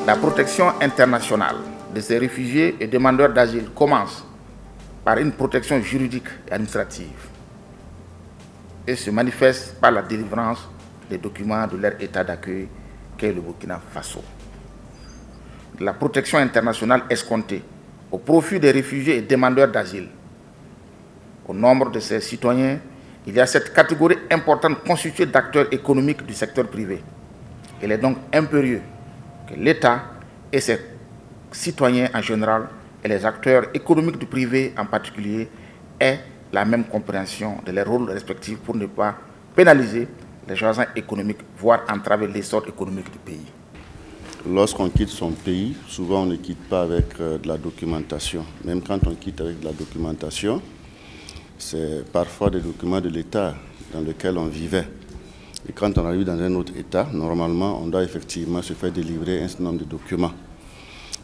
La protection internationale de ces réfugiés et demandeurs d'asile commence par une protection juridique et administrative et se manifeste par la délivrance des documents de leur état d'accueil qu'est le Burkina Faso. La protection internationale escomptée au profit des réfugiés et demandeurs d'asile. Au nombre de ces citoyens, il y a cette catégorie importante constituée d'acteurs économiques du secteur privé. Il est donc impérieux que l'État et ses citoyens en général et les acteurs économiques du privé en particulier aient la même compréhension de leurs rôles respectifs pour ne pas pénaliser les agents économiques, voire entraver l'essor économique du pays. Lorsqu'on quitte son pays, souvent on ne quitte pas avec de la documentation. Même quand on quitte avec de la documentation, c'est parfois des documents de l'État dans lequel on vivait. Et quand on arrive dans un autre État, normalement, on doit effectivement se faire délivrer un certain nombre de documents.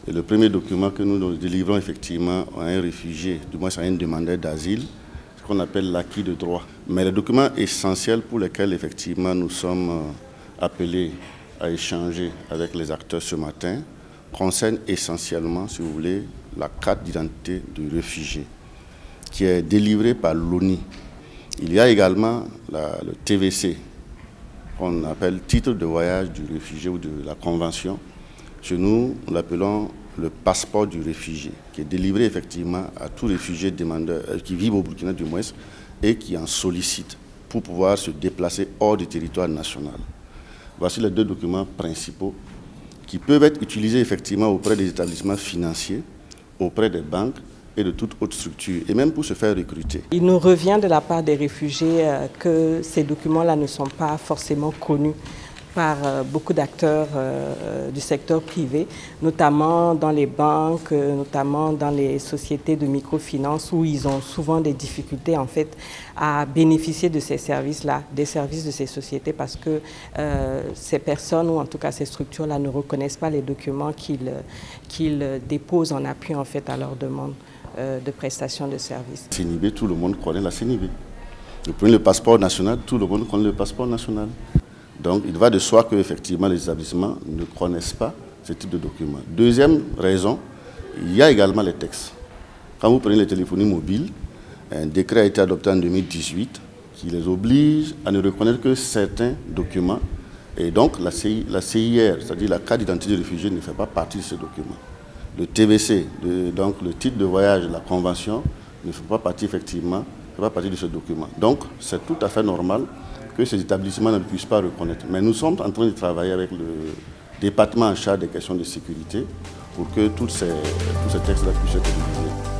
Et le premier document que nous délivrons effectivement à un réfugié, du moins à un demandeur d'asile, c'est ce qu'on appelle l'acquis de droit. Mais les documents essentiels pour lesquels effectivement nous sommes appelés à échanger avec les acteurs ce matin concernent essentiellement, si vous voulez, la carte d'identité du réfugié qui est délivrée par l'ONU. Il y a également le TVC, qu'on appelle titre de voyage du réfugié ou de la convention. Chez nous, nous l'appelons le passeport du réfugié, qui est délivré effectivement à tout réfugié demandeur qui vit au Burkina du moins et qui en sollicite pour pouvoir se déplacer hors du territoire national. Voici les deux documents principaux qui peuvent être utilisés effectivement auprès des établissements financiers, auprès des banques et de toute autre structure, et même pour se faire recruter. Il nous revient de la part des réfugiés que ces documents-là ne sont pas forcément connus par beaucoup d'acteurs du secteur privé, notamment dans les banques, notamment dans les sociétés de microfinance où ils ont souvent des difficultés en fait à bénéficier de ces services-là, des services de ces sociétés parce que ces personnes ou en tout cas ces structures-là ne reconnaissent pas les documents qu'ils déposent en appui en fait à leur demande de prestation de services. CNIB, tout le monde connaît la CNIB. Vous prenez le passeport national, tout le monde connaît le passeport national. Donc, il va de soi qu'effectivement, les établissements ne connaissent pas ce type de documents. Deuxième raison, il y a également les textes. Quand vous prenez les téléphonies mobiles, un décret a été adopté en 2018 qui les oblige à ne reconnaître que certains documents. Et donc, la CIR, c'est-à-dire la carte d'identité du réfugié, ne fait pas partie de ces documents. Le TVC, donc le titre de voyage, la convention, ne fait pas partie effectivement, de ce document. Donc, c'est tout à fait normal que ces établissements ne puissent pas reconnaître. Mais nous sommes en train de travailler avec le département en charge des questions de sécurité pour que tous ces textes-là puissent être utilisés.